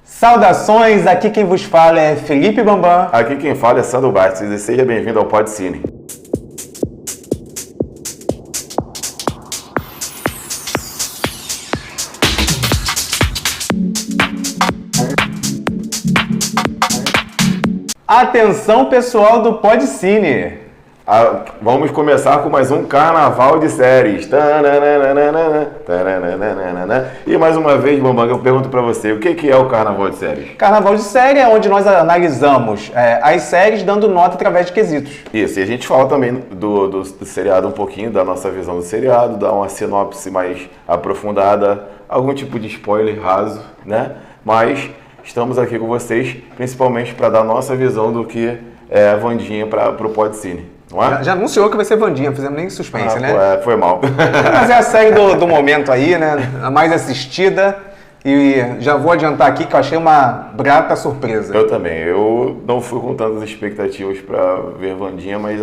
Saudações, aqui quem vos fala é Felipe Bambam. Aqui quem fala é Sandro Bastos e seja bem-vindo ao Pod Cine. Atenção pessoal do Pod Cine. Vamos começar com mais um carnaval de séries. E mais uma vez, Bambam, eu pergunto pra você, o que é o carnaval de séries? Carnaval de série é onde nós analisamos as séries dando nota através de quesitos. Isso, e a gente fala também do seriado um pouquinho, da nossa visão do seriado, dá uma sinopse mais aprofundada, algum tipo de spoiler raso, né? Mas estamos aqui com vocês, principalmente para dar nossa visão do que é a Wandinha pro Pod Cine. Não é? Já anunciou que vai ser Wandinha, fizemos nem suspense, né? Foi mal. Mas é a série do momento aí, né? A mais assistida. E já vou adiantar aqui que eu achei uma grata surpresa. Eu também. Eu não fui com tantas expectativas para ver Wandinha, mas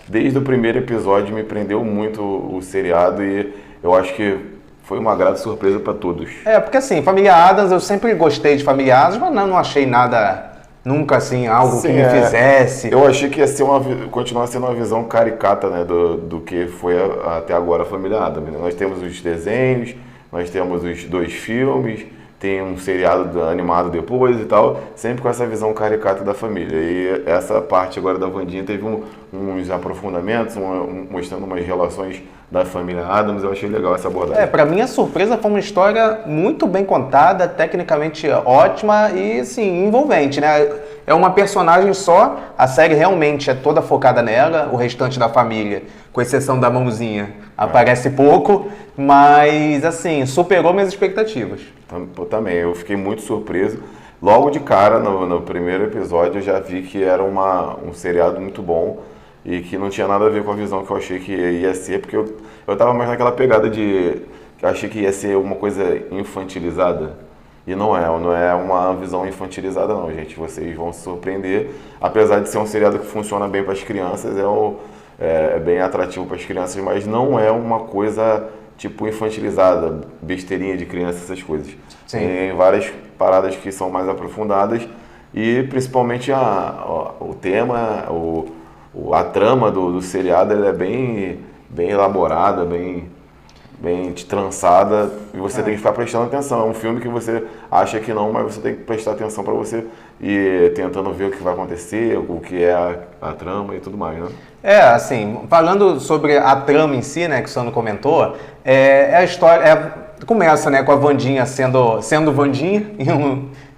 desde o primeiro episódio me prendeu muito o seriado e eu acho que foi uma grata surpresa para todos. Porque assim, Família Addams, eu sempre gostei de Família Addams, mas não achei nada... Nunca, assim, algo que me fizesse... Eu achei que ia ser continuar sendo uma visão caricata, né, do que foi até agora a Família Addams. Nós temos os desenhos, nós temos os 2 filmes, tem um seriado animado depois e tal, sempre com essa visão caricata da família. E essa parte agora da Wandinha teve uns aprofundamentos, mostrando umas relações da família Addams. Eu achei legal essa abordagem. Pra mim a surpresa foi uma história muito bem contada, tecnicamente ótima e, assim, envolvente, né? É uma personagem só, a série realmente é toda focada nela, o restante da família, com exceção da mãozinha, aparece pouco, mas, assim, superou minhas expectativas. Também, eu fiquei muito surpreso. Logo de cara, no primeiro episódio, eu já vi que era um seriado muito bom e que não tinha nada a ver com a visão que eu achei que ia ser, porque eu tava mais naquela pegada que eu achei que ia ser uma coisa infantilizada. E não é uma visão infantilizada não, gente. Vocês vão se surpreender. Apesar de ser um seriado que funciona bem para as crianças, é bem atrativo para as crianças, mas não é uma coisa tipo infantilizada, besteirinha de criança, essas coisas. Sim. Tem várias paradas que são mais aprofundadas e principalmente o tema, a trama do seriado, ela é bem elaborada, bem trançada, e você tem que ficar prestando atenção. É um filme que você acha que não, mas você tem que prestar atenção para você ir tentando ver o que vai acontecer, o que é a trama e tudo mais, né? Assim, falando sobre a trama em si, né, que o Sandro comentou, a história começa, né, com a Wandinha sendo Wandinha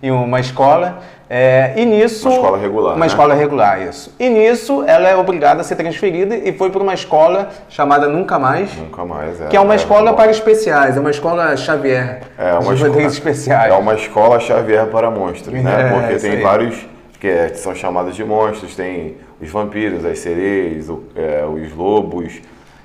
em uma escola. E nisso... Uma escola regular, Uma escola regular, isso. E nisso, ela é obrigada a ser transferida e foi para uma escola chamada Nunca Mais. Nunca Mais, que é uma escola para especiais, é uma escola Xavier. Uma escola especiais. É uma escola Xavier para monstros, né? Porque tem vários que são chamados de monstros, tem os vampiros, as sereias, os lobos...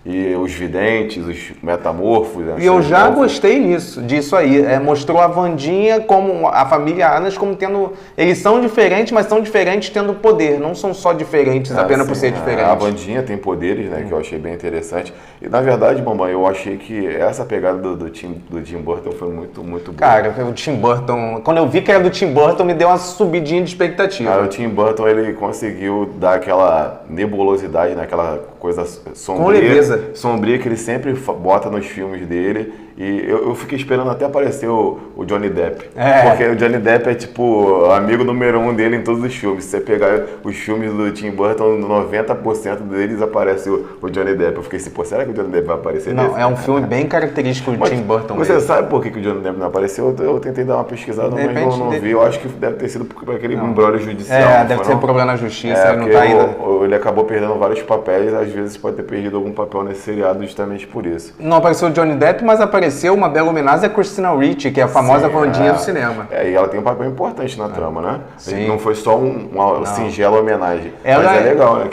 E os videntes, os metamorfos... E eu já gostei disso aí. Mostrou a Wandinha como a família Addams como tendo... Eles são diferentes, mas são diferentes tendo poder. Não são só diferentes apenas por ser diferentes. A Wandinha tem poderes, né? Que eu achei bem interessante. E na verdade, mamãe, eu achei que essa pegada do Tim Burton foi muito, muito boa. Cara, o Tim Burton... Quando eu vi que era do Tim Burton, me deu uma subidinha de expectativa. Cara, o Tim Burton, ele conseguiu dar aquela nebulosidade, né? Aquela coisa sombria. Com leveza. Sombria que ele sempre bota nos filmes dele. E eu fiquei esperando até aparecer o Johnny Depp. Porque o Johnny Depp é tipo amigo número 1 dele em todos os filmes. Se você pegar os filmes do Tim Burton, 90% deles aparece o Johnny Depp. Eu fiquei assim, será que o Johnny Depp vai aparecer? Não, é um filme bem característico do Tim Burton. Você sabe por que o Johnny Depp não apareceu? Eu tentei dar uma pesquisada, mas eu não vi. Eu acho que deve ter sido por aquele embrólio judicial. Deve ser problema na justiça, ele não tá ainda. Ele acabou perdendo vários papéis, às vezes pode ter perdido algum papel nesse seriado justamente por isso. Não apareceu o Johnny Depp, mas apareceu uma bela homenagem a Christina Ricci, que é a famosa Wandinha do cinema. E ela tem um papel importante na trama, né? Sim. Não foi só uma singela homenagem. Mas é legal, né?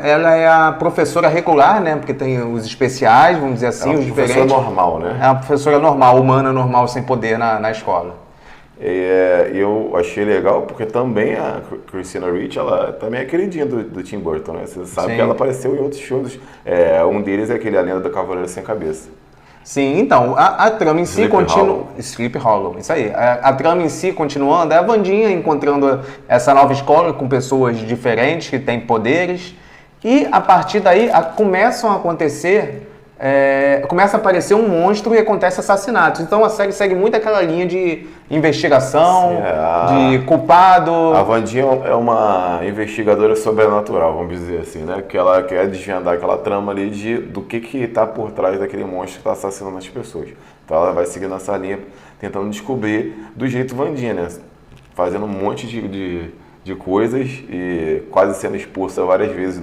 Ela é a professora regular, né? Porque tem os especiais, vamos dizer assim, os diferentes. É uma professora normal, né? É uma professora normal, humana normal, sem poder na escola. Eu achei legal porque também a Christina Ricci, ela também é queridinha do Tim Burton, né? Você sabe que ela apareceu em outros filmes. Um deles é aquele A Lenda do Cavaleiro Sem Cabeça. Sim, então, a trama em si continua... Sleep Hollow, isso aí. A trama em si continuando, é a Wandinha encontrando essa nova escola com pessoas diferentes, que têm poderes, e a partir daí começam a acontecer... começa a aparecer um monstro e acontece assassinatos. Então a série segue muito aquela linha de investigação, de culpado. A Wandinha é uma investigadora sobrenatural, vamos dizer assim, né? Que ela quer desvendar aquela trama ali do que está por trás daquele monstro que está assassinando as pessoas. Então ela vai seguindo essa linha, tentando descobrir do jeito Wandinha, né? Fazendo um monte de coisas e quase sendo expulsa várias vezes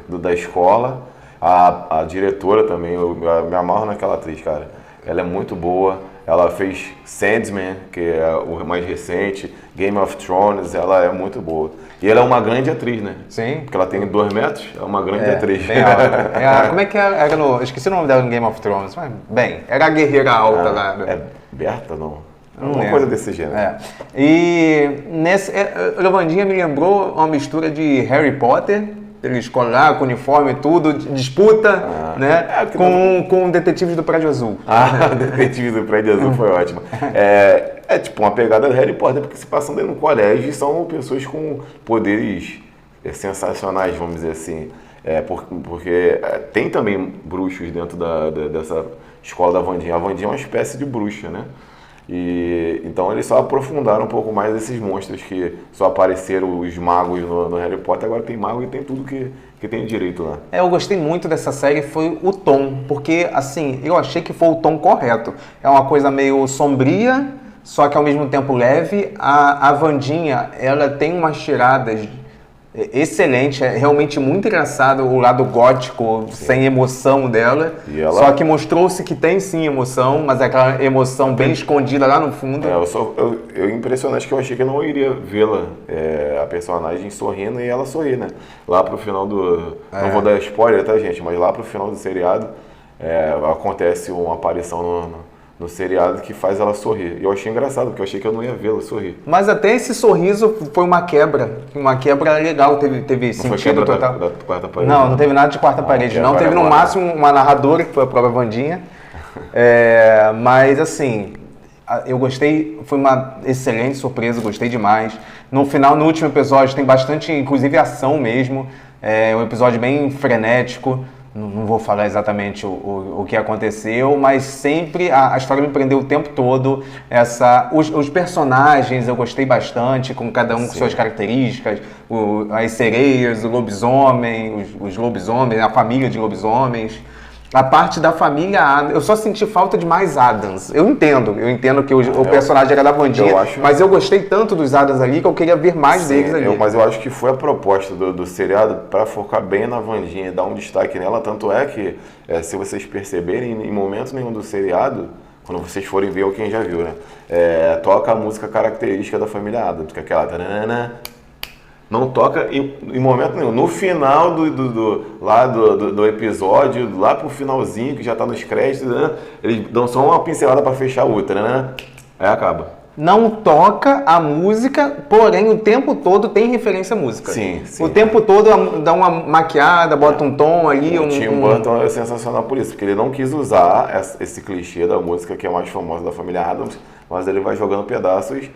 da escola. A diretora também, eu me amarro naquela atriz, cara. Ela é muito boa. Ela fez Sandman, que é o mais recente, Game of Thrones, ela é muito boa. E ela é uma grande atriz, né? Sim. Porque ela tem 2 metros, é uma grande atriz. Bem alta. Como é que era no... Esqueci o nome dela no Game of Thrones, mas bem, era a guerreira alta lá. É Berta, não? Uma coisa desse gênero. E Wandinha me lembrou uma mistura de Harry Potter. Ele escolhe lá com uniforme e tudo, disputa, né? Com Detetives do Prédio Azul. Detetives do Prédio Azul foi ótimo. É tipo uma pegada do Harry Potter, porque se passam dentro do colégio e são pessoas com poderes sensacionais, vamos dizer assim. Porque tem também bruxos dentro dessa escola da Wandinha. A Wandinha é uma espécie de bruxa, né? E então eles só aprofundaram um pouco mais esses monstros que só apareceram os magos no Harry Potter. Agora tem mago e tem tudo que tem direito lá. Eu gostei muito dessa série, foi o tom, porque assim, eu achei que foi o tom correto. É uma coisa meio sombria, só que ao mesmo tempo leve. A Wandinha, ela tem umas tiradas excelente, é realmente muito engraçado o lado gótico, sem emoção dela, só que mostrou-se que tem sim emoção, mas é aquela emoção bem escondida lá no fundo. Impressionante que eu achei que eu não iria vê-la, a personagem sorrindo e ela sorrir, né? Lá pro final não vou dar spoiler, tá, gente? Mas lá pro final do seriado acontece uma aparição no seriado que faz ela sorrir. E eu achei engraçado, porque eu achei que eu não ia vê-la sorrir. Mas até esse sorriso foi uma quebra legal, teve sentido total. Da quarta parede? Não teve nada de quarta parede, não. Teve no máximo uma narradora, que foi a própria Wandinha. Mas assim, eu gostei, foi uma excelente surpresa, gostei demais. No final, no último episódio, tem bastante, inclusive, ação mesmo. É um episódio bem frenético. Não vou falar exatamente o que aconteceu, mas sempre a história me prendeu o tempo todo. Os personagens eu gostei bastante, com cada um com suas características. As sereias, o lobisomem, os lobisomens, a família de lobisomens. A parte da família Adams, eu só senti falta de mais Adams. Eu entendo que o personagem era da Wandinha, mas eu gostei tanto dos Adams ali que eu queria ver mais deles ali. Mas eu acho que foi a proposta do seriado para focar bem na Wandinha e dar um destaque nela. Tanto é que, se vocês perceberem, em momento nenhum do seriado, quando vocês forem ver, ou quem já viu, né? Toca a música característica da família Adams, que é aquela... Tanana, não toca em momento nenhum. No final do episódio, lá pro finalzinho, que já tá nos créditos, né? Eles dão só uma pincelada para fechar a outra, né? Aí acaba. Não toca a música, porém o tempo todo tem referência à música. Sim. O tempo todo dá uma maquiada, bota um tom ali. O Tim Burton é sensacional por isso, porque ele não quis usar esse clichê da música que é mais famosa da família Adams, mas ele vai jogando pedaços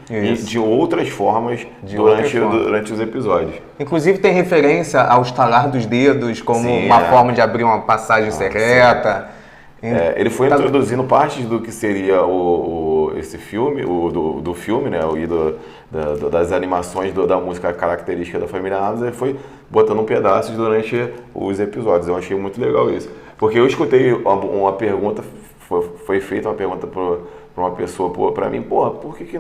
de outras formas durante os episódios. Inclusive tem referência ao estalar dos dedos como uma forma de abrir uma passagem secreta. Ele foi introduzindo partes do que seria esse filme, do filme, né? E das animações da música característica da família Adams. Ele foi botando pedaços durante os episódios. Eu achei muito legal isso. Porque eu escutei uma pergunta, foi feita uma pergunta para uma pessoa, para mim, por que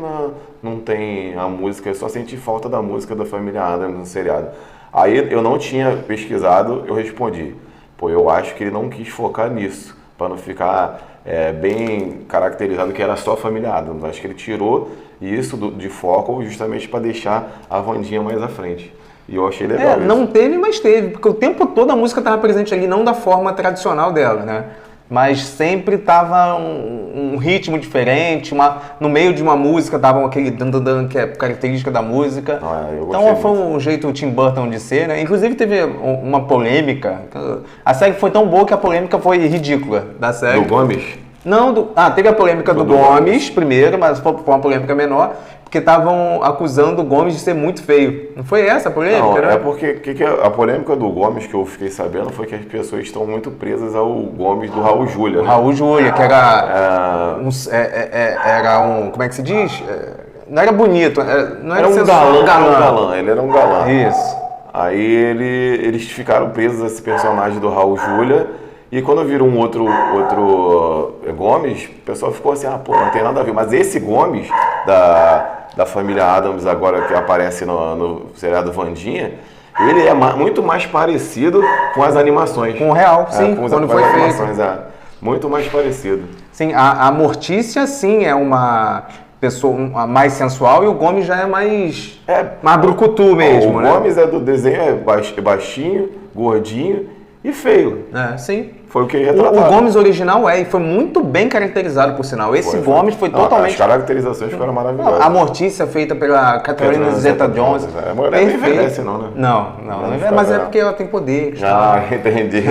não tem a música? Eu só senti falta da música da família Adams no seriado. Aí eu não tinha pesquisado, eu respondi, eu acho que ele não quis focar nisso, para não ficar bem caracterizado que era só a família Adams. Acho que ele tirou isso de foco justamente para deixar a Wandinha mais à frente. E eu achei legal isso. Não teve, mas teve, porque o tempo todo a música estava presente ali, não da forma tradicional dela, né? Mas sempre tava um ritmo diferente, no meio de uma música tava aquele dan que é característica da música. Então foi um jeito Tim Burton de ser, né? Inclusive teve uma polêmica. A série foi tão boa que a polêmica foi ridícula da série. Do Gomes? Não, teve a polêmica do Gomes primeiro, mas foi uma polêmica menor, porque estavam acusando o Gomes de ser muito feio. Não foi essa a polêmica, não, né? É porque a polêmica do Gomes que eu fiquei sabendo foi que as pessoas estão muito presas ao Gomes do Raul Júlia. Né? Raul Júlia, que era era um, como é que se diz? Não era bonito, não era um galã. Ele era um galã. Isso. Aí eles ficaram presos a esse personagem do Raul Júlia. E quando viram um outro Gomes, o pessoal ficou assim, pô, não tem nada a ver. Mas esse Gomes, da família Addams, agora que aparece no seriado Wandinha, ele é muito mais parecido com as animações. Com o real, sim, quando foi feito. Muito mais parecido. Sim, a Mortícia, sim, é uma pessoa mais sensual e o Gomes já é mais brucutu mesmo, o né? O Gomes do desenho é baixinho, gordinho e feio. Sim. Foi o que retratado. O Gomes original e foi muito bem caracterizado, por sinal. Esse Gomes foi totalmente... As caracterizações ficaram maravilhosas. A Mortícia feita pela Catherine Zeta-Jones. A mulher não envelhece não, né? Não mas é porque ela tem poder. Entendi.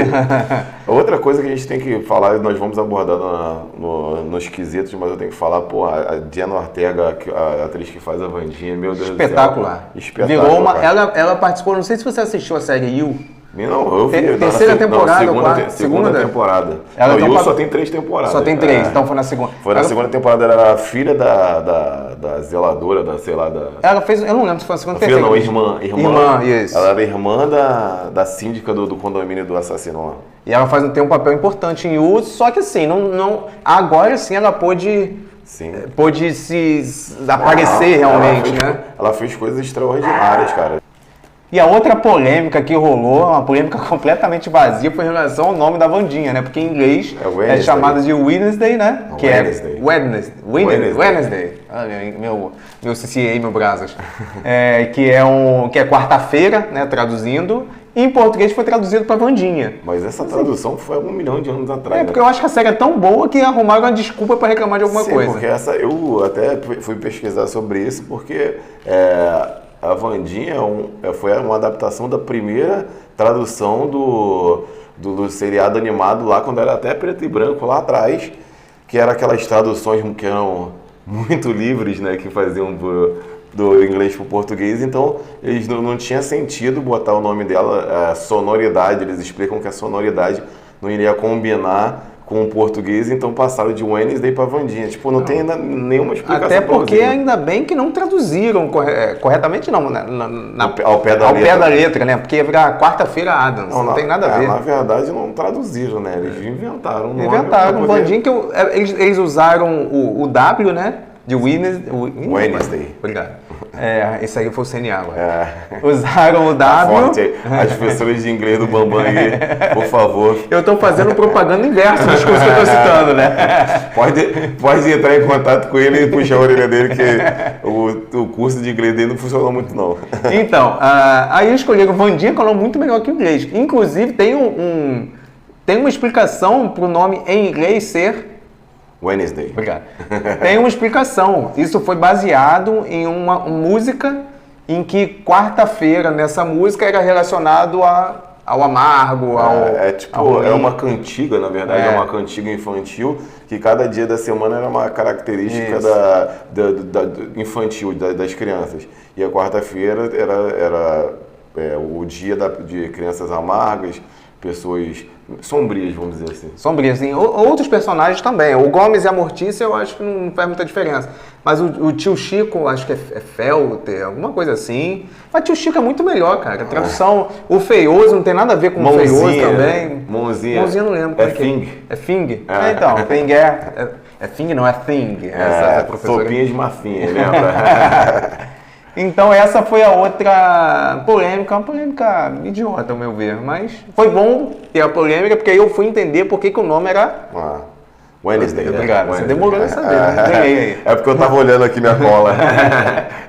Outra coisa que a gente tem que falar, nós vamos abordar nos quesitos, mas eu tenho que falar, pô, a Diana Ortega, a atriz que faz a Wandinha, meu Deus Espetacular. do céu. Espetacular. Virou ela participou, não sei se você assistiu a série You. Não, eu vi. Terceira temporada, segunda temporada. Ela só tem 3 temporadas. Só tem 3, então foi na segunda. Foi na segunda temporada, ela era a filha da zeladora, sei lá, da... Ela fez, eu não lembro se foi na segunda ou terceira. Não, irmã, isso. Ela era irmã da síndica do condomínio do assassino. E ela tem um papel importante em You, só que assim, agora sim ela pôde se aparecer realmente, né? Ela fez coisas extraordinárias, cara. E a outra polêmica que rolou, uma polêmica completamente vazia, foi em relação ao nome da Wandinha, né? Porque em inglês é chamada de Wednesday, né? Que Wednesday. Wednesday. Meu CCA, meu Brasas. Que é quarta-feira, né? Traduzindo. E em português foi traduzido para Wandinha. Mas essa tradução foi há 1 milhão de anos atrás. Porque eu acho que a série é tão boa que arrumaram uma desculpa para reclamar de alguma coisa. Porque eu até fui pesquisar sobre isso, porque... A Wandinha foi uma adaptação da primeira tradução do seriado animado lá, quando era até preto e branco lá atrás, que era aquelas traduções que eram muito livres, né, que faziam do inglês para o português, então eles não tinha sentido botar o nome dela, a sonoridade, eles explicam que a sonoridade não iria combinar com o português, então passaram de Wednesday para Wandinha. Tipo, não tem nenhuma explicação. Até porque ainda bem que não traduziram corretamente, não, ao pé da letra, né? Porque ia virar quarta-feira Addams, não tem nada a ver. Na verdade, não traduziram, né? Eles inventaram um nome. Inventaram um Wandinha que eles usaram o W, né? De Wednesday. Obrigado. Esse aí foi o CNA agora. Usaram o W. Forte. As pessoas de inglês do Bambam aí, por favor. Eu estou fazendo propaganda inversa dos cursos que eu estou citando, né? Pode entrar em contato com ele e puxar a orelha dele, que o curso de inglês dele não funcionou muito, não. Então, aí escolheram Wandinha, que é um nome muito melhor que o inglês. Inclusive, tem uma explicação para o nome em inglês ser... Wednesday. Obrigado. Tem uma explicação. Isso foi baseado em uma música em que quarta-feira, nessa música, era relacionado ao amargo, é uma cantiga, na verdade, é uma cantiga infantil, que cada dia da semana era uma característica infantil, das crianças. E a quarta-feira era o dia de crianças amargas, pessoas sombrias, vamos dizer assim. Sombrias, sim. Outros personagens também. O Gomes e a Mortícia eu acho que não faz muita diferença. Mas o tio Chico, acho que é Felter, alguma coisa assim. Mas o tio Chico é muito melhor, cara. A tradução, o Feioso não tem nada a ver com o Feioso também. Mãozinha. Mãozinha não lembro. É Thing. É Thing? Então, Thing é Thing, não é Thing. Essa professora. Sopinha de massinha, lembra? Então essa foi a outra polêmica, uma polêmica idiota, ao meu ver, mas foi bom ter a polêmica, porque aí eu fui entender por que o nome era... Wednesday. Obrigado, você demorou a saber, É porque eu tava olhando aqui minha cola,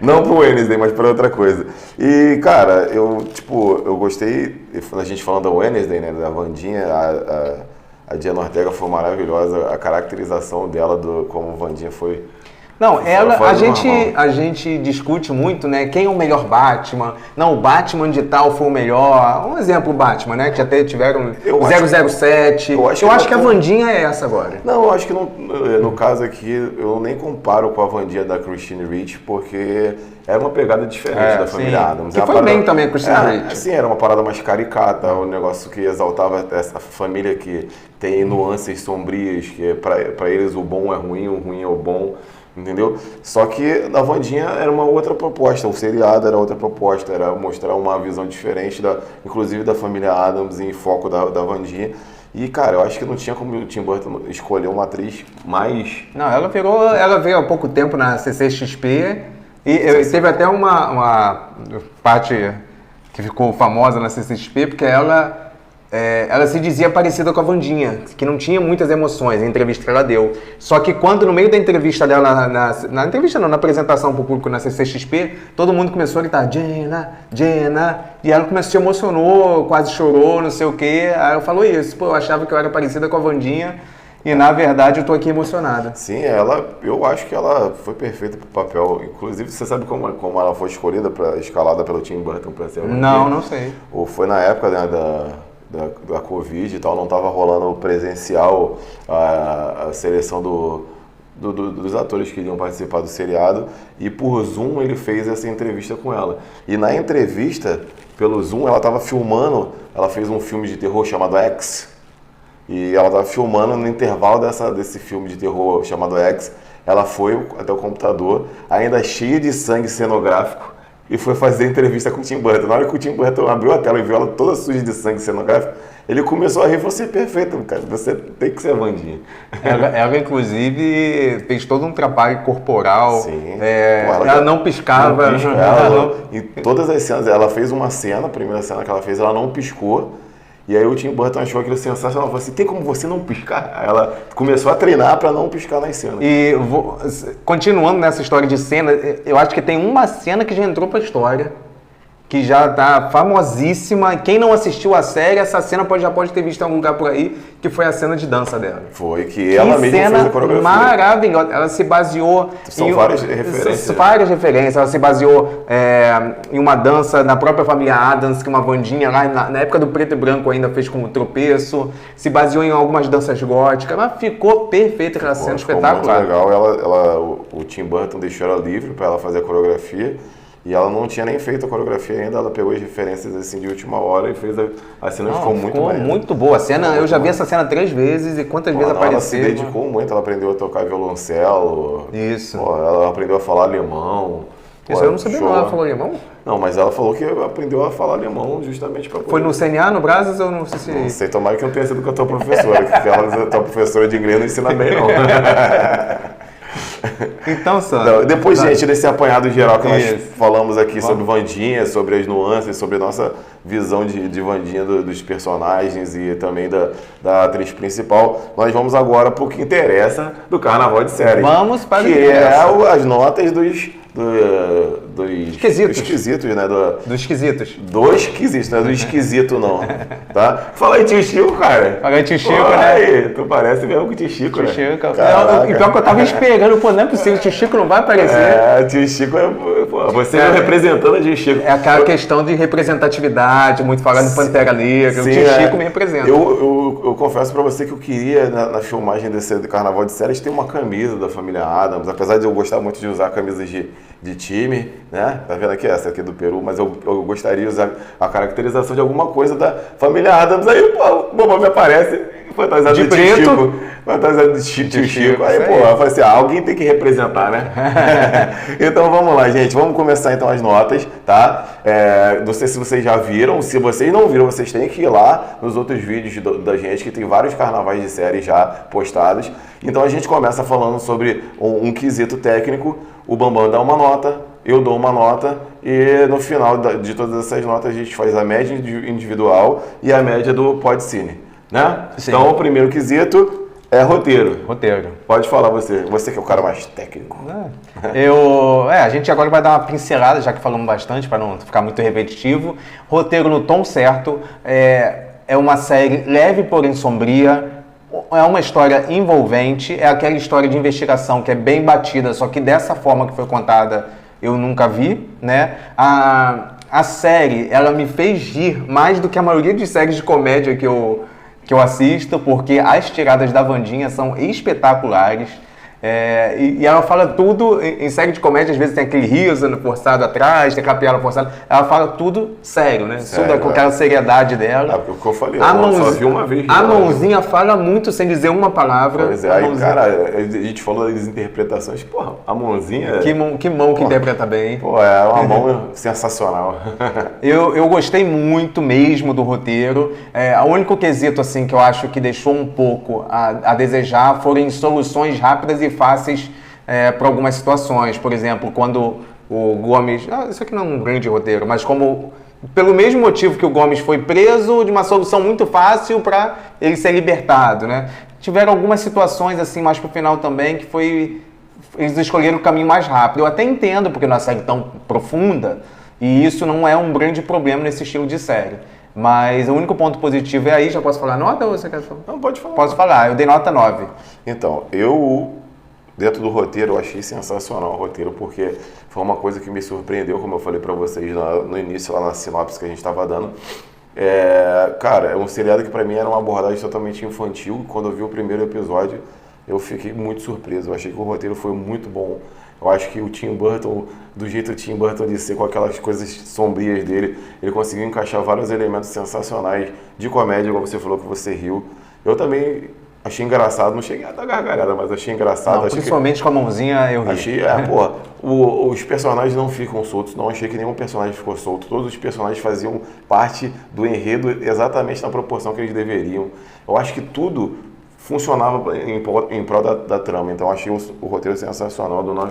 não pro Wednesday, mas pra outra coisa. E, cara, eu gostei, a gente falando da Wednesday, né, da Wandinha, a Diana Ortega foi maravilhosa, a caracterização dela como Wandinha foi... Não, Fora do normal. a gente discute muito, né? Quem é o melhor Batman? Não, o Batman de tal foi o melhor. Um exemplo, o Batman, né? Que até tiveram Eu o acho 007. Eu acho que a Wandinha é essa agora. Não, eu acho que no caso aqui, eu nem comparo com a Wandinha da Christine Ricci, porque era uma pegada diferente da família sim. Adams. Que Uma foi parada- bem também a Christine Ricci. Sim, era uma parada mais caricata, um negócio que exaltava essa família que tem nuances sombrias, que pra eles o bom é ruim, o ruim é o bom, entendeu? Só que na Wandinha era uma outra proposta, o seriado era outra proposta, era mostrar uma visão diferente, inclusive da família Adams, em foco da Wandinha. E, cara, eu acho que não tinha como o Tim Burton escolher uma atriz mais... Não, ela veio há pouco tempo na CCXP e teve até uma parte que ficou famosa na CCXP, porque ela se dizia parecida com a Wandinha, que não tinha muitas emoções, a entrevista que ela deu. Só que quando no meio da entrevista dela, na entrevista não, na apresentação para o público na CCXP, todo mundo começou a gritar, Jenna, Jenna, e ela se emocionou, quase chorou, não sei o quê. Aí ela falou isso, pô, eu achava que eu era parecida com a Wandinha, e na verdade eu tô aqui emocionada. Sim, eu acho que ela foi perfeita pro papel. Inclusive, você sabe como ela foi escolhida, escalada pelo Tim Burton para ser a Wandinha? Não sei. Ou foi na época, né, da Covid e tal, não estava rolando presencial a seleção dos atores que iriam participar do seriado, e por Zoom ele fez essa entrevista com ela. E na entrevista, pelo Zoom, ela estava filmando, ela fez um filme de terror chamado X, e ela estava filmando no intervalo desse filme de terror chamado X, ela foi até o computador, ainda cheia de sangue cenográfico, e foi fazer entrevista com o Tim Burton. Na hora que o Tim Burton abriu a tela e viu ela toda suja de sangue cenográfico, ele começou a rir e falou, você é perfeito, cara, você tem que ser a Wandinha. Ela, inclusive, fez todo um trabalho corporal. Sim. Ela não piscava. Em todas as cenas, ela fez uma cena, a primeira cena que ela fez, ela não piscou. E aí o Tim Burton achou aquilo sensacional. Ela falou assim, tem como você não piscar? Aí ela começou a treinar para não piscar nas cenas. E continuando nessa história de cena, eu acho que tem uma cena que já entrou pra história, que já tá famosíssima. Quem não assistiu a série, essa cena já pode ter visto em algum lugar por aí, que foi a cena de dança dela. Foi, que ela mesma fez a coreografia. Maravilhosa. Ela se baseou... São várias referências. Várias referências. Ela se baseou em uma dança da própria família Adams, que uma Wandinha lá na época do preto e branco ainda fez como tropeço. Se baseou em algumas danças góticas. Ela ficou perfeita, aquela cena espetacular. Muito legal. O Tim Burton deixou ela livre para ela fazer a coreografia. E ela não tinha nem feito a coreografia ainda, ela pegou as referências assim de última hora e fez a cena. Ficou muito boa. A cena, eu já vi essa cena 3 vezes e quantas vezes apareceu. Ela se dedicou muito, ela aprendeu a tocar violoncelo. Isso. Ela aprendeu a falar alemão. Isso eu não sabia não, ela falou alemão? Não, mas ela falou que aprendeu a falar alemão justamente para poder... Foi no CNA, no Brasas, ou não sei se... Não sei, tomara que não tenha sido com a tua professora, que a tua professora de inglês não ensina bem não. Então, Sandro... Depois, gente, desse apanhado geral que nós falamos aqui sobre Wandinha, sobre as nuances, sobre a nossa visão de Wandinha dos personagens e também da atriz principal, nós vamos agora para o que interessa do Carnaval de Séries. Vamos para que as notas dos esquisitos, né? Dos esquisitos. Dos esquisitos, não é do esquisito, não. Tá? Fala aí, tio Chico, cara. Fala aí, tio Chico, né? Aí, tu parece mesmo com o tio Chico, né? Tio Chico. E pior que eu tava esperando, pô, não é possível, o tio Chico não vai aparecer. Tio Chico você representando a tio Chico. É aquela questão de representatividade, muito falando de Pantera Negra, o tio Chico me representa. Eu confesso pra você que eu queria, na filmagem desse Carnaval de Séries, ter uma camisa da família Adams, apesar de eu gostar muito de usar camisas de time, né? Tá vendo aqui essa aqui do Peru, mas eu gostaria de usar a caracterização de alguma coisa da família Adams. Aí, pô, o Bobo me aparece fantasiado de preto. Chico, fantasiado de tio Chico. Aí, pô, eu falei assim, alguém tem que representar, né? Então vamos lá, gente, vamos começar então as notas, tá? Não sei se vocês já viram, se vocês não viram, vocês têm que ir lá nos outros vídeos da gente, que tem vários carnavais de séries já postados. Então a gente começa falando sobre um quesito técnico. O Bambam dá uma nota, eu dou uma nota e no final de todas essas notas a gente faz a média individual e a média do Podcine, né? Sim. Então o primeiro quesito é roteiro. Roteiro. Pode falar você que é o cara mais técnico. A gente agora vai dar uma pincelada, já que falamos bastante, para não ficar muito repetitivo. Roteiro no tom certo, é uma série leve, porém sombria. é uma história envolvente, é aquela história de investigação que é bem batida, só que dessa forma que foi contada eu nunca vi, né? A série, ela me fez rir mais do que a maioria de séries de comédia que eu assisto, porque as tiradas da Wandinha são espetaculares. E ela fala tudo, em série de comédia às vezes tem aquele riso forçado atrás, tem aquela piada forçada, ela fala tudo sério, né? Tudo com aquela seriedade dela. O que eu falei, eu só vi uma vez. A mãozinha fala muito sem dizer uma palavra. Pois é, aí, cara, a gente falou das interpretações, porra, a mãozinha... Que mão que interpreta bem, hein? Pô, é uma mão sensacional. Eu gostei muito mesmo do roteiro. O único quesito, assim, que eu acho que deixou um pouco a desejar foram soluções rápidas e fáceis para algumas situações. Por exemplo, quando o Gomes... isso aqui não é um grande roteiro, mas como... Pelo mesmo motivo que o Gomes foi preso, de uma solução muito fácil para ele ser libertado, né? Tiveram algumas situações, assim, mais pro final também, que foi... Eles escolheram o caminho mais rápido. Eu até entendo, porque não é uma série tão profunda, e isso não é um grande problema nesse estilo de série. Mas o único ponto positivo é aí, já posso falar nota ou você quer falar? Não, pode falar. Posso falar, eu dei nota 9. Então, dentro do roteiro, eu achei sensacional o roteiro, porque foi uma coisa que me surpreendeu, como eu falei pra vocês no início, lá na sinopse que a gente estava dando. Cara, é um seriado que pra mim era uma abordagem totalmente infantil. Quando eu vi o primeiro episódio, eu fiquei muito surpreso. Eu achei que o roteiro foi muito bom. Eu acho que o Tim Burton, do jeito do Tim Burton de ser, com aquelas coisas sombrias dele, ele conseguiu encaixar vários elementos sensacionais de comédia, como você falou que você riu. Eu também achei engraçado, não cheguei a dar gargalhada, mas achei engraçado. Principalmente com a mãozinha eu ri. Achei, os personagens não ficam soltos, não achei que nenhum personagem ficou solto. Todos os personagens faziam parte do enredo exatamente na proporção que eles deveriam. Eu acho que tudo funcionava em prol da trama, então achei o roteiro sensacional do 9,5.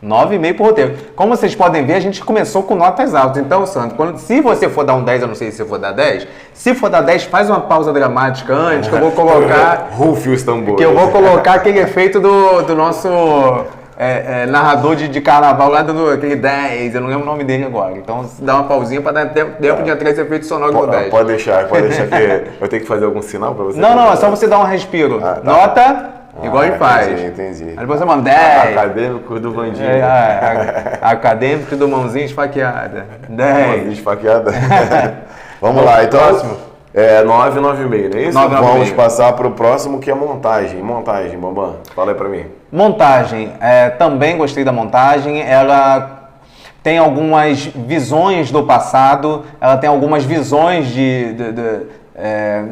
9,5 pro roteiro. Como vocês podem ver, a gente começou com notas altas. Então, Sandro, se você for dar um 10, eu não sei se você for dar 10, se for dar 10, faz uma pausa dramática antes, que eu vou colocar... Rufe os tambores. Que eu vou colocar aquele efeito do nosso narrador de carnaval lá, dando aquele 10, eu não lembro o nome dele agora. Então, dá uma pausinha para dar tempo de entrar esse efeito sonoro do 10. Pode deixar que eu tenho que fazer algum sinal para você? Não, é só você dar um respiro. Tá. Nota... Igual ele faz. Entendi. Aí depois você manda 10. Acadêmico do Vandinho. Acadêmico do mãozinha esfaqueada. 10. Mãozinha esfaqueada. Vamos lá, então. Próximo. 9,5, não é isso? 9,5. Vamos passar para o próximo, que é montagem. Montagem, Bambam. Fala aí para mim. Montagem. Também gostei da montagem. Ela tem algumas visões do passado. Ela tem algumas visões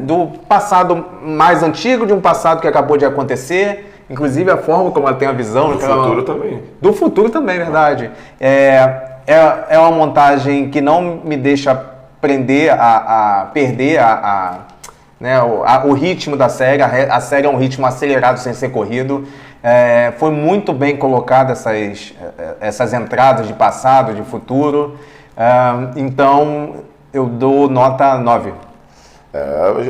do passado mais antigo, de um passado que acabou de acontecer, inclusive a forma como ela tem a visão. Do futuro também. Do futuro também, verdade. É uma montagem que não me deixa prender a perder o ritmo da série. A série é um ritmo acelerado sem ser corrido. Foi muito bem colocada essas entradas de passado, de futuro. Então, eu dou nota 9.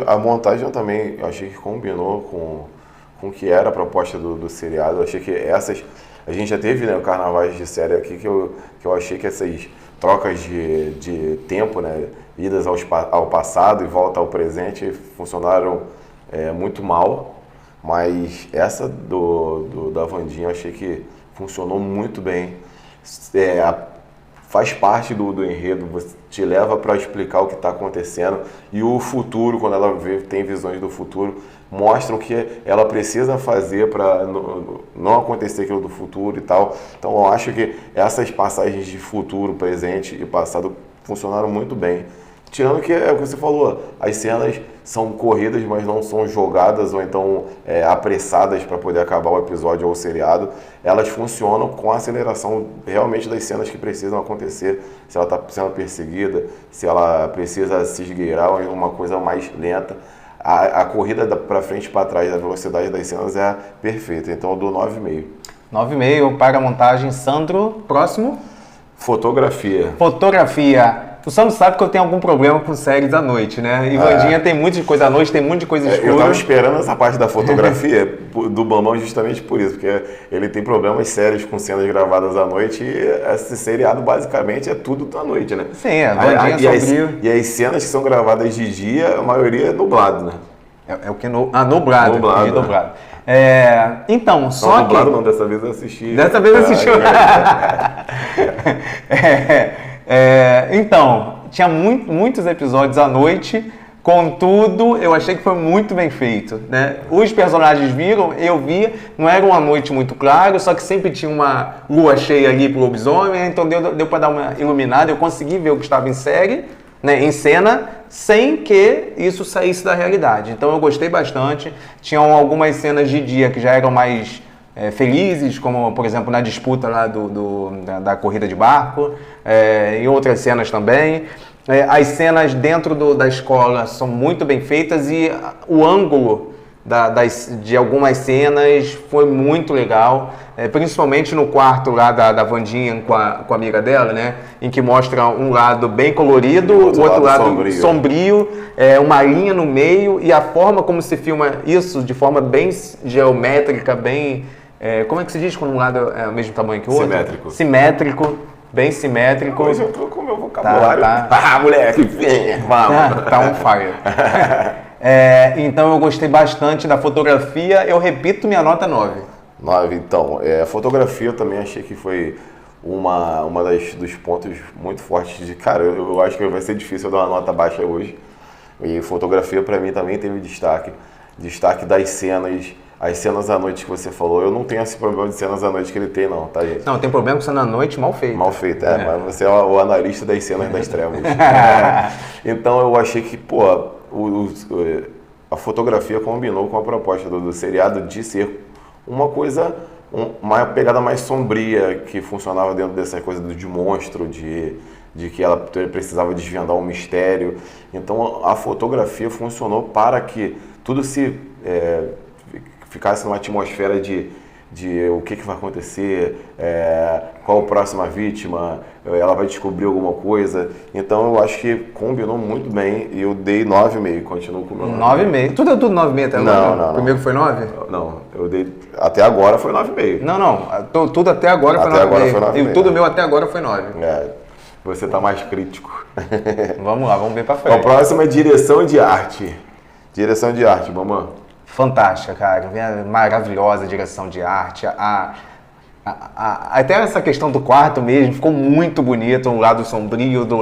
A montagem eu também achei que combinou com o que era a proposta do seriado. Eu achei que a gente já teve, né, carnavais de série aqui que eu achei que essas trocas de tempo, né, idas ao passado e volta ao presente funcionaram muito mal, mas essa da Wandinha eu achei que funcionou muito bem. Faz parte do enredo, você te leva para explicar o que está acontecendo, e o futuro, quando ela tem visões do futuro, mostram o que ela precisa fazer para não acontecer aquilo do futuro e tal. Então eu acho que essas passagens de futuro, presente e passado funcionaram muito bem. Tirando que é o que você falou, as cenas são corridas, mas não são jogadas ou então apressadas para poder acabar o episódio ou o seriado. Elas funcionam com a aceleração realmente das cenas que precisam acontecer. Se ela está sendo perseguida, se ela precisa se esgueirar ou uma coisa mais lenta. A corrida para frente e para trás, a velocidade das cenas é perfeita. Então eu dou 9,5. 9,5 para a montagem. Sandro, próximo. Fotografia. O Sandro sabe que eu tenho algum problema com séries à noite, né? E Wandinha tem muita coisa à noite, tem muita coisa escura. Eu tava esperando essa parte da fotografia do Bambam justamente por isso, porque ele tem problemas sérios com cenas gravadas à noite e esse seriado basicamente é tudo à noite, né? Sim, a Wandinha sombrio. E as cenas que são gravadas de dia, a maioria é nublado, né? É o que? Nublado. Nublado. De dublado. Então, só não, que... dublado não, dessa vez eu assisti. Dessa vez eu assisti. Então, tinha muitos episódios à noite, contudo, eu achei que foi muito bem feito, né? Os personagens viram, eu vi, não era uma noite muito clara, só que sempre tinha uma lua cheia ali pro lobisomem, então deu para dar uma iluminada, eu consegui ver o que estava em série, né, em cena, sem que isso saísse da realidade. Então eu gostei bastante. Tinham algumas cenas de dia que já eram mais felizes, como por exemplo na disputa lá da corrida de barco, e outras cenas também. As cenas dentro da escola são muito bem feitas e o ângulo de algumas cenas foi muito legal, principalmente no quarto lá da Wandinha com a amiga dela, né? Em que mostra um lado bem colorido, o outro lado sombrio, uma linha no meio e a forma como se filma isso de forma bem geométrica, bem... como é que se diz quando um lado é o mesmo tamanho que o outro? Simétrico. Simétrico, bem simétrico. Hoje eu tô com o meu vocabulário. Tá. Moleque, vamos. Tá on fire. Então eu gostei bastante da fotografia, eu repito minha nota 9. 9, então. A fotografia eu também achei que foi dos pontos muito fortes de... Cara, eu acho que vai ser difícil eu dar uma nota baixa hoje. E fotografia pra mim também teve destaque. Destaque das cenas... As cenas à noite que você falou, eu não tenho esse problema de cenas à noite que ele tem, não, tá, gente? Não, tem problema com cena à noite mal feita. Mal feita, mas você é o analista das cenas das trevas. Então eu achei que, a fotografia combinou com a proposta do seriado de ser uma coisa, uma pegada mais sombria, que funcionava dentro dessa coisa de monstro, de que ela precisava desvendar um mistério. Então a fotografia funcionou para que tudo ficasse numa atmosfera de o que vai acontecer, qual a próxima vítima, ela vai descobrir alguma coisa. Então eu acho que combinou muito bem e eu dei 9,5, continuo com o meu 9,5. Tudo é tudo 9,5 até agora? Não. Primeiro foi 9? Não, eu dei... Até agora foi 9,5. Não. Tudo até agora foi 9,5. E tudo meu até agora foi 9. Você tá mais crítico. Vamos lá, vamos ver pra frente. A próxima é direção de arte. Direção de arte, mamãe. Fantástica, cara. Maravilhosa direção de arte. Até essa questão do quarto mesmo ficou muito bonito. Um lado sombrio, do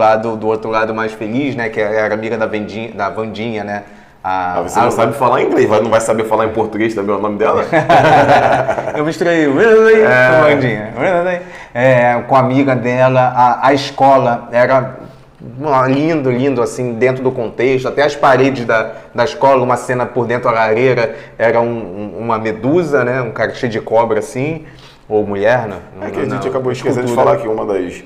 outro lado mais feliz, né? Que era amiga da Wandinha, né? Você não sabe falar inglês, não vai saber falar em português também o nome dela? Eu misturei Wednesday com a Wandinha. Com a amiga dela. A escola era... lindo, assim, dentro do contexto, até as paredes da escola, uma cena por dentro da lareira, era uma medusa, né, um cara cheio de cobra, assim, ou mulher, né? Que a gente acabou esquecendo de falar que uma das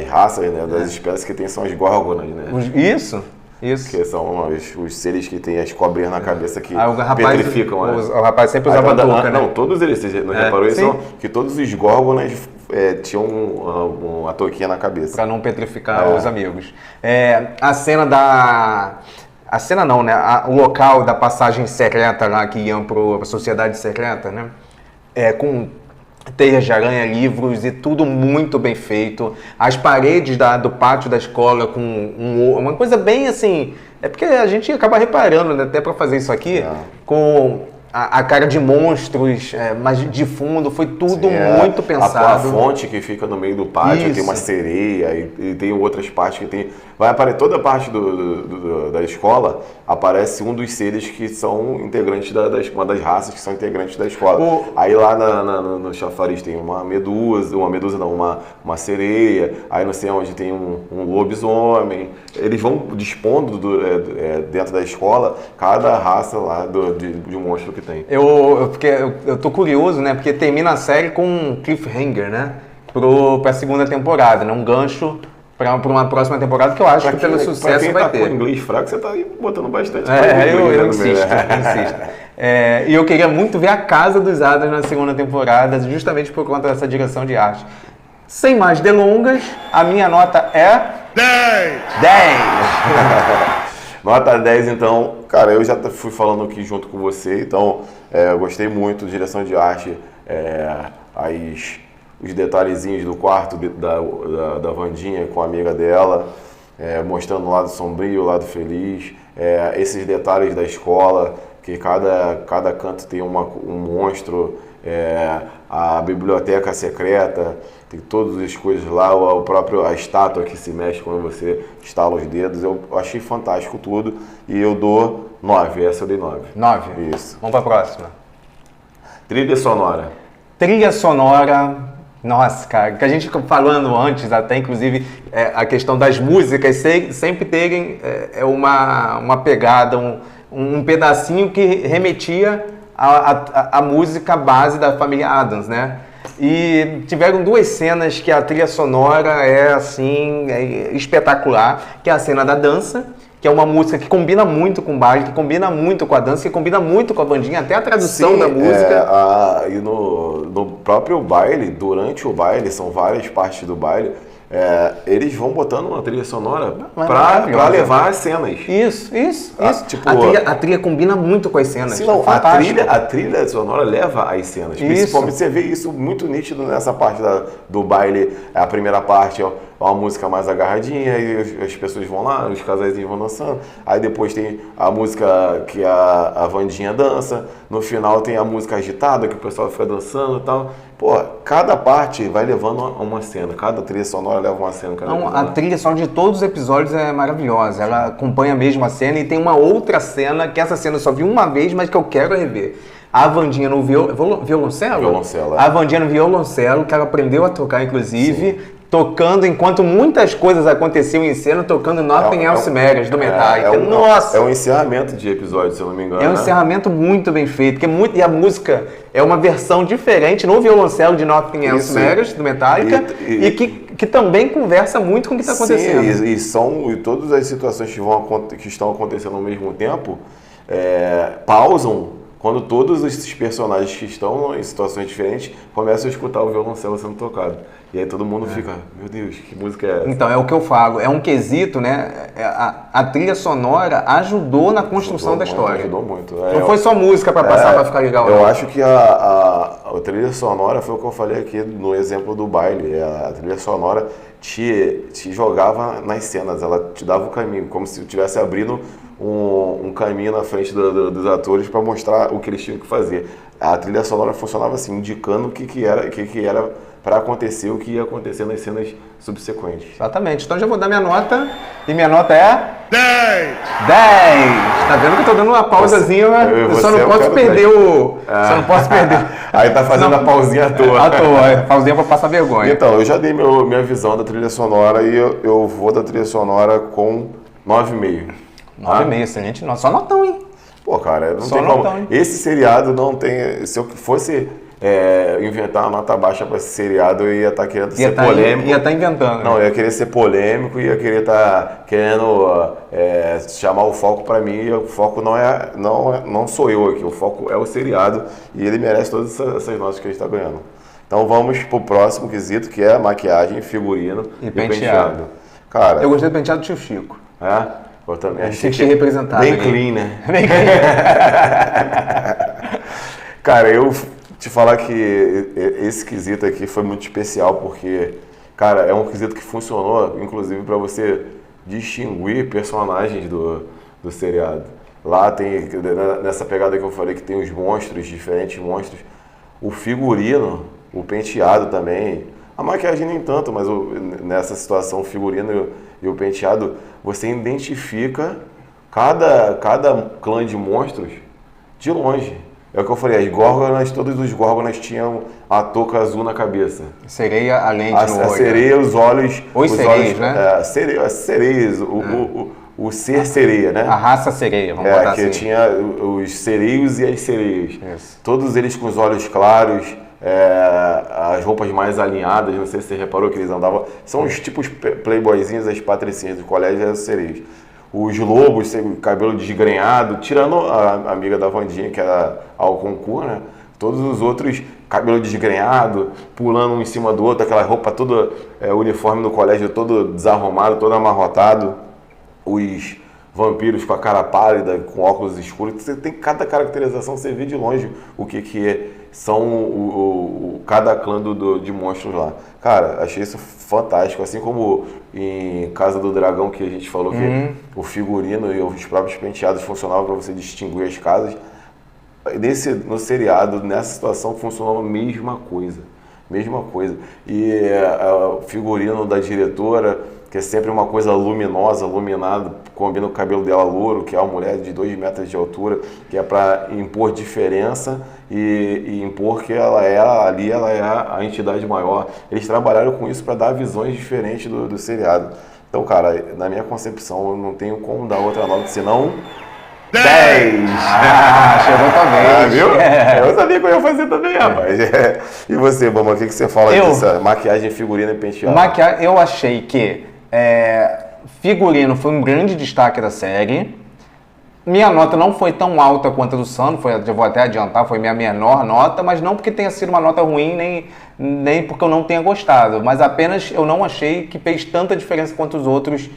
raças, né, das espécies que tem são as górgonas, né? Isso. Que são os seres que têm as cobrinhas na cabeça que petrificam, né? O rapaz sempre usava touca, né? Não, todos eles, você não reparou isso? Que todos os górgonas tinham uma touquinha na cabeça. Pra não petrificar os amigos. A cena A cena não, né? O local da passagem secreta lá que iam pra sociedade secreta, né? Com teias de aranha, livros e tudo muito bem feito. As paredes do pátio da escola com uma coisa bem assim... É porque a gente acaba reparando, né? Até para fazer isso aqui, com a cara de monstros, mas de fundo, foi tudo muito pensado. A fonte que fica no meio do pátio, tem uma sereia e tem outras partes que tem... Vai aparecer toda a parte da escola, aparece um dos seres que são integrantes uma das raças que são integrantes da escola. Aí lá no chafariz tem uma sereia, aí não sei onde tem um lobisomem. Eles vão dispondo dentro da escola cada raça lá de um monstro que tem. Eu tô curioso, né? Porque termina a série com um cliffhanger, né? Pra segunda temporada, né? Um gancho para uma próxima temporada que eu acho que pelo sucesso vai ter. Com inglês fraco, você tá aí botando bastante. Eu insisto. E eu queria muito ver a Casa dos Adams na segunda temporada, justamente por conta dessa direção de arte. Sem mais delongas, a minha nota é... 10! Nota 10, então. Cara, eu já fui falando aqui junto com você, então eu gostei muito de direção de arte, os detalhezinhos do quarto da Wandinha com a amiga dela, mostrando o lado sombrio, o lado feliz, esses detalhes da escola, que cada canto tem um monstro, a biblioteca secreta, tem todas as coisas lá, a estátua que se mexe quando você estala os dedos. Eu achei fantástico tudo e eu dou 9, essa eu dei 9. 9? Isso. Vamos para a próxima. Trilha sonora. Trilha sonora, nossa, cara, que a gente falando antes, até inclusive a questão das músicas sempre terem uma pegada, um pedacinho que remetia à música base da família Addams, né? E tiveram duas cenas que a trilha sonora é assim, espetacular, que é a cena da dança, que é uma música que combina muito com o baile, que combina muito com a dança, que combina muito com a bandinha, até a tradução da música. E no próprio baile, durante o baile, são várias partes do baile, eles vão botando uma trilha sonora pra levar as cenas. Isso. Tipo, a trilha combina muito com as cenas. Sim, não, a trilha sonora leva as cenas. Isso. Principalmente você vê isso muito nítido nessa parte do baile. A primeira parte é uma música mais agarradinha, e as pessoas vão lá, os casaizinhos vão dançando. Aí depois tem a música que a Wandinha dança. No final tem a música agitada, que o pessoal fica dançando e tal. Pô, cada parte vai levando uma cena. Cada trilha sonora leva uma cena. A trilha sonora de todos os episódios é maravilhosa. Ela acompanha a mesma cena e tem uma outra cena, que essa cena eu só vi uma vez, mas que eu quero rever. A Wandinha no violoncelo? Violoncelo. A Wandinha no violoncelo, que ela aprendeu a tocar, inclusive. Sim. Tocando, enquanto muitas coisas aconteciam em cena, tocando Nothing Else Matters, do Metallica. Nossa! É um encerramento de episódio, se eu não me engano. É um encerramento muito bem feito, e a música é uma versão diferente no violoncelo de Nothing Else Matters, do Metallica, e que também conversa muito com o que está acontecendo. Sim, e todas as situações que estão acontecendo ao mesmo tempo pausam quando todos esses personagens que estão em situações diferentes começam a escutar o violoncelo sendo tocado. E aí todo mundo fica, meu Deus, que música é essa? Então, é o que eu falo, é um quesito, né? A trilha sonora ajudou na construção da história. Ajudou muito. Não foi só música para passar para ficar legal. Eu acho que a trilha sonora foi o que eu falei aqui no exemplo do baile. A trilha sonora te jogava nas cenas, ela te dava o caminho, como se estivesse abrindo um caminho na frente dos atores para mostrar o que eles tinham que fazer. A trilha sonora funcionava assim, indicando o que era para acontecer, o que ia acontecer nas cenas subsequentes. Exatamente. Então já vou dar minha nota, e minha nota é... 10! 10! Tá vendo que eu tô dando uma pausazinha, eu só não posso perder Só não posso perder. Aí tá fazendo a pausinha à toa. À toa, pausinha pra passar vergonha. Então, eu já dei minha visão da trilha sonora e eu vou da trilha sonora com 9,5. 9,5, excelente. Só notão, hein? Pô, cara, não só tem notão, como. Hein? Esse seriado não tem... Se eu fosse inventar uma nota baixa para esse seriado, eu ia estar querendo ser polêmico. Ia estar inventando. Não, eu ia querer ser polêmico, ia querer estar querendo chamar o foco para mim. E o foco não sou eu aqui, o foco é o seriado e ele merece todas essas notas que a gente está ganhando. Então vamos pro próximo quesito, que é maquiagem, figurino e penteado. Cara, eu gostei do penteado do tio Chico. Eu também achei que representado. Bem clean, né? Bem clean. Cara, eu te falar que esse quesito aqui foi muito especial porque, cara, é um quesito que funcionou, inclusive, para você distinguir personagens do seriado. Lá tem, nessa pegada que eu falei, que tem os monstros, diferentes monstros, o figurino, o penteado também, a maquiagem nem tanto, mas nessa situação, o figurino e o penteado, você identifica cada clã de monstros de longe. É o que eu falei, as górgonas, todos os górgonas tinham a touca azul na cabeça. Sereia, a lente no olho. A sereia, os olhos... Os sereias, né? As sereias, o ser sereia, né? A raça sereia, vamos botar assim. Que tinha os sereios e as sereias. Isso. Todos eles com os olhos claros, as roupas mais alinhadas, não sei se você reparou que eles andavam... São os tipos playboyzinhos, as patricinhas do colégio e as sereias. Os lobos, cabelo desgrenhado, tirando a amiga da Wandinha, que era ao concurso, né? Todos os outros, cabelo desgrenhado, pulando um em cima do outro, aquela roupa toda, uniforme no colégio todo desarrumado, todo amarrotado. Os vampiros com a cara pálida, com óculos escuros. Você tem cada caracterização, você vê de longe o que são cada clã de monstros lá. Cara, achei isso fantástico. Assim como em Casa do Dragão, que a gente falou que o figurino e os próprios penteados funcionavam para você distinguir as casas. no seriado, nessa situação, funcionou a mesma coisa. Mesma coisa. E o figurino da diretora, que é sempre uma coisa luminosa, iluminada, combina o cabelo dela louro, que é uma mulher de 2 metros de altura, que é para impor diferença e impor que ela é a entidade maior. Eles trabalharam com isso para dar visões diferentes do seriado. Então, cara, na minha concepção, eu não tenho como dar outra nota senão 10! Chegou também. Viu? Eu sabia que eu ia fazer também, rapaz. E você, Bama, o que você fala dessa maquiagem, figurino e penteado? Eu achei que figurino foi um grande destaque da série. Minha nota não foi tão alta quanto a do Sandro, eu vou até adiantar, foi minha menor nota, mas não porque tenha sido uma nota ruim, nem porque eu não tenha gostado, mas apenas eu não achei que fez tanta diferença quanto os outros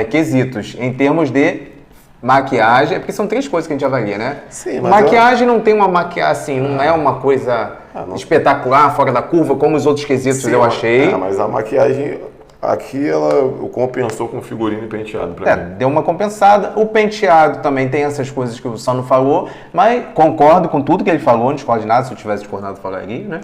quesitos, em termos de maquiagem, porque são 3 coisas que a gente avalia, né? Sim, mas maquiagem não tem uma maquiagem assim, não é uma coisa espetacular, fora da curva, como os outros quesitos eu achei. Mas a maquiagem aqui ela compensou com figurino e penteado pra mim. Deu uma compensada. O penteado também tem essas coisas que o Sano falou, mas concordo com tudo que ele falou, não discordo de nada, se eu tivesse discordado, falaria, né?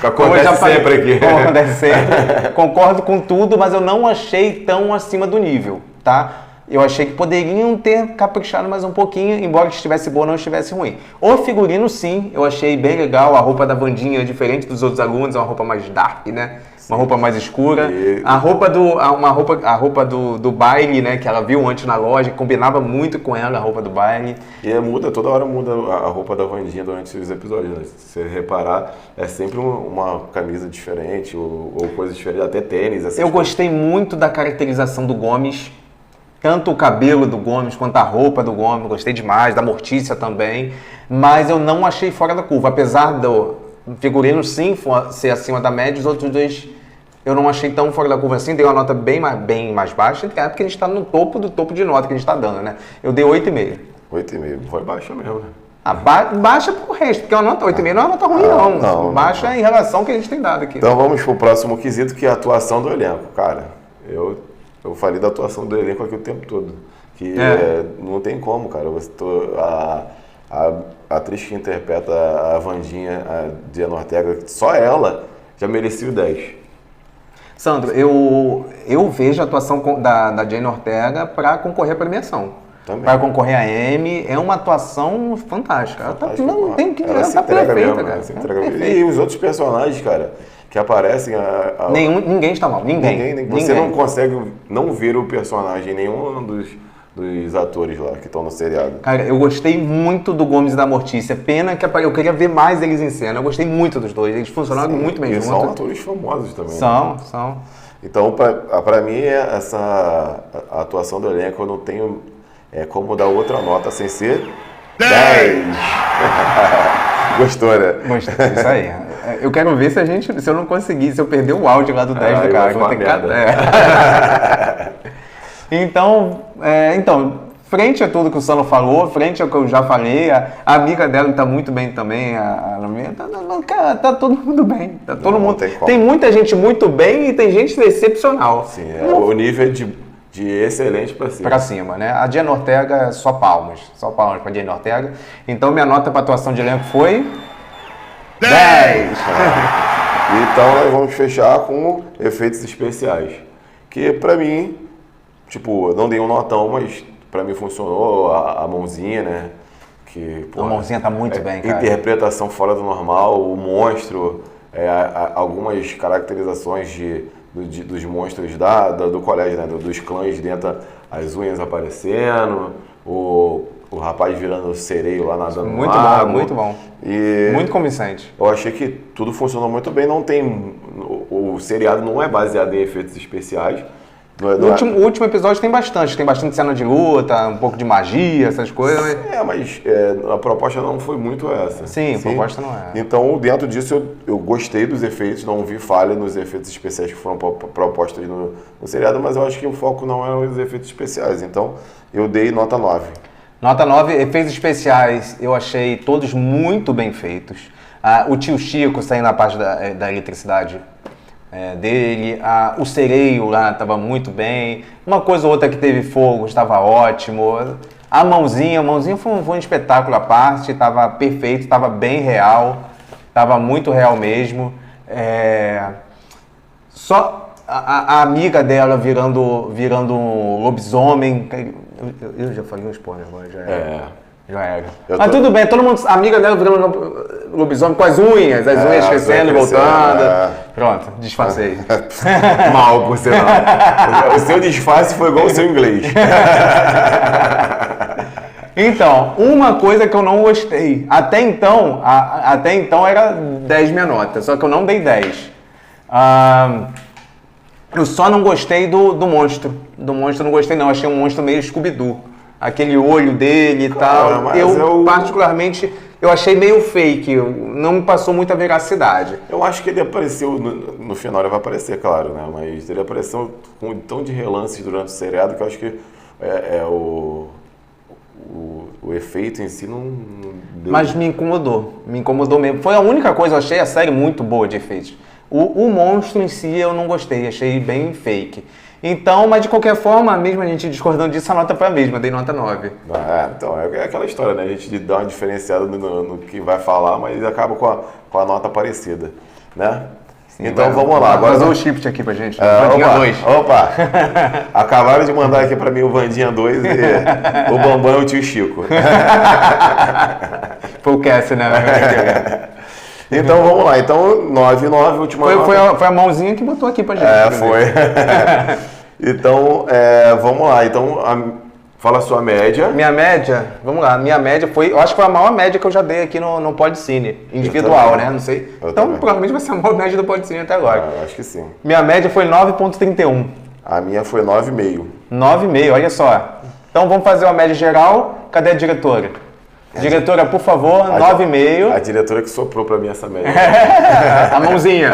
Acontece sempre aqui. Acontece sempre. Concordo com tudo, mas eu não achei tão acima do nível, tá? Eu achei que poderiam ter caprichado mais um pouquinho, embora estivesse boa ou não estivesse ruim. O figurino, sim, eu achei bem legal. A roupa da Wandinha, diferente dos outros alunos, é uma roupa mais dark, né? Uma roupa mais escura. A roupa do baile, né? Que ela viu antes na loja, combinava muito com ela, a roupa do baile. E toda hora muda a roupa da Wandinha durante os episódios, né? Se você reparar, é sempre uma camisa diferente ou coisa diferente, até tênis. Eu gostei muito da caracterização do Gomes. Tanto o cabelo do Gomes quanto a roupa do Gomes, gostei demais, da Mortícia também, mas eu não achei fora da curva, apesar do figurino sim ser acima da média, os outros 2 eu não achei tão fora da curva assim, dei uma nota bem mais baixa, porque a gente está no topo do topo de nota que a gente está dando, né? Eu dei 8,5. 8,5, foi baixa mesmo, né? Baixa pro resto, porque a nota 8,5 não é uma nota ruim, não. Baixa em relação ao que a gente tem dado aqui. Então vamos pro próximo quesito, que é a atuação do elenco. Cara, eu falei da atuação do elenco aqui o tempo todo. Que não tem como, cara. A atriz que interpreta a Wandinha, a Diana Ortega, só ela já merecia o 10. Sandro, eu vejo a atuação da Jane Ortega para concorrer à premiação. Para concorrer a Emmy, é uma atuação fantástica. Ela tá perfeita, cara. E os outros personagens, cara, que aparecem... Ninguém está mal, ninguém. Você não consegue não ver o personagem, nenhum dos atores lá que estão no seriado. Cara, eu gostei muito do Gomes e da Mortícia. Pena que eu queria ver mais eles em cena. Eu gostei muito dos dois. Eles funcionaram muito bem juntos. São atores famosos também. São. Então, pra mim, essa atuação do elenco, eu não tenho como dar outra nota sem ser 10! Gostou, né? Gostei, isso aí. Eu quero ver se eu não conseguir, se eu perder o áudio lá do 10 do cara. Vou ter que... Então, frente a tudo que o Sano falou, frente ao que eu já falei, a amiga dela está muito bem também, tá todo mundo bem. Tá todo mundo. Tem muita gente muito bem e tem gente excepcional. Sim, o nível de excelente para cima. Para cima, né? A Diana Ortega, só palmas para Diana Ortega. Então, minha nota para atuação de elenco foi 10! Então, nós vamos fechar com efeitos especiais. Que, para mim, eu não dei um notão, mas pra mim funcionou a mãozinha, né? A mãozinha tá muito bem, cara. Interpretação fora do normal, o monstro, algumas caracterizações dos monstros do colégio, né? Dos clãs dentro, as unhas aparecendo, o rapaz virando sereio lá nadando no lago. Muito bom. Muito convincente. Eu achei que tudo funcionou muito bem. O seriado não é baseado em efeitos especiais. O último episódio tem bastante cena de luta, um pouco de magia, essas coisas. Mas a proposta não foi muito essa. Sim, a proposta não é. Então, dentro disso, eu gostei dos efeitos, não vi falha nos efeitos especiais que foram propostos no seriado, mas eu acho que o foco não eram os efeitos especiais. Então, eu dei nota 9. Nota 9, efeitos especiais, eu achei todos muito bem feitos. O tio Chico saindo na parte da eletricidade dele, o sereio lá estava muito bem, uma coisa ou outra que teve fogo estava ótimo, A mãozinha foi um espetáculo à parte, tava perfeito, tava bem real, tava muito real mesmo. Só a amiga dela virando um lobisomem. Eu já falei um spoiler agora, já era. Já era. Mas tudo bem, todo mundo. A amiga dela virando lobisomem com as unhas crescendo e voltando. Pronto, disfarcei. Mal, por sinal. O seu disfarce foi igual o seu inglês. Então, uma coisa que eu não gostei. Até então era 10 minha nota, só que eu não dei 10. Eu só não gostei do monstro. Do monstro eu não gostei, não. Achei um monstro meio Scooby-Doo. Aquele olho dele e tal. Particularmente, eu achei meio fake. Não me passou muita veracidade. Eu acho que ele apareceu, no final ele vai aparecer, claro, né? Mas ele apareceu com um tom de relances durante o seriado que eu acho que o efeito em si não deu. Mas me incomodou mesmo. Foi a única coisa, eu achei a série muito boa de efeitos. O monstro em si eu não gostei, achei bem fake. Então, mas de qualquer forma, mesmo a gente discordando disso, a nota foi a mesma, dei nota 9. Então, é aquela história, né? A gente dá uma diferenciada no que vai falar, mas acaba com a nota parecida, né? Sim, então vamos lá. Agora fazer o shift aqui pra gente. Vandinha 2. Opa! Acabaram de mandar aqui pra mim o Vandinha 2 e o Bambam e o tio Chico. Foi o Cassie, né? Então vamos lá. Então 9,9, última nota. Foi a mãozinha que botou aqui pra gente. Foi. Então, vamos lá. Então, fala a sua média. Minha média, vamos lá. Minha média foi, eu acho que foi a maior média que eu já dei aqui no Podcine. Individual, né? Não sei. Então, provavelmente vai ser a maior média do Podcine até agora. Acho que sim. Minha média foi 9,31. A minha foi 9,5. 9,5, olha só. Então, vamos fazer uma média geral. Cadê a diretora? Diretora, por favor, 9,5. A diretora que soprou pra mim essa média. A mãozinha.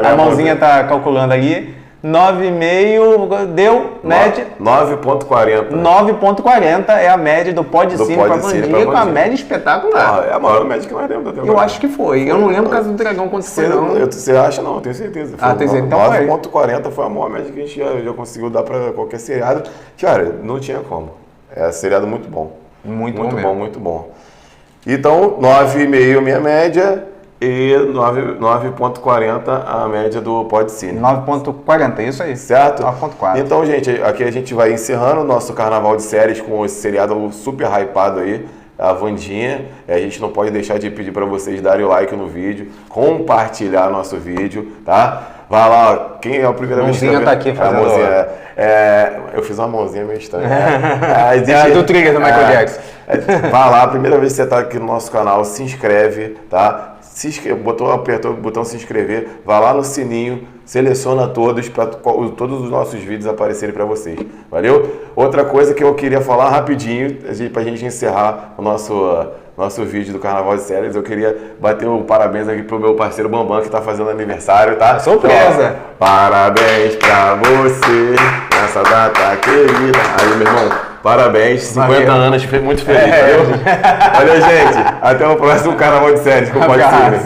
A mãozinha tá calculando ali. 9,5 deu média. 9,40. 9,40 é a média do Podcine pra Vandinha, com a média espetacular. É a maior média que nós demos até agora. Eu acho que foi. Eu não lembro o caso do Dragão quanto foi, não. Você acha? Não, eu tenho certeza. Tem certeza. Então 9,40 foi a maior média que a gente já conseguiu dar pra qualquer seriado. Cara, não tinha como. É seriado muito bom. Muito bom. Então, 9,5 minha média e 9,40 a média do Podcine. 9,40, isso aí. Certo? 9,4. Então, gente, aqui a gente vai encerrando o nosso carnaval de séries com esse seriado super hypado aí, a Vandinha. A gente não pode deixar de pedir para vocês darem o like no vídeo, compartilhar nosso vídeo, tá? Vai lá, quem é a primeira vez que a mãozinha tá aqui fazendo. A mãozinha, eu fiz uma mãozinha meio estranha. É do trigger do Michael Jackson. Vai lá, a primeira vez que você tá aqui no nosso canal, se inscreve, tá? Apertou o botão se inscrever, vai lá no sininho, seleciona todos para todos os nossos vídeos aparecerem para vocês. Valeu? Outra coisa que eu queria falar rapidinho, para a gente encerrar o nosso vídeo do Carnaval de Séries, eu queria bater o parabéns aqui pro meu parceiro Bambam, que está fazendo aniversário, tá? Surpresa! Parabéns pra você nessa data querida. Aí, meu irmão, parabéns, 50 anos, muito feliz, valeu? Valeu, gente. Até o próximo Carnaval de Séries com o Podcine.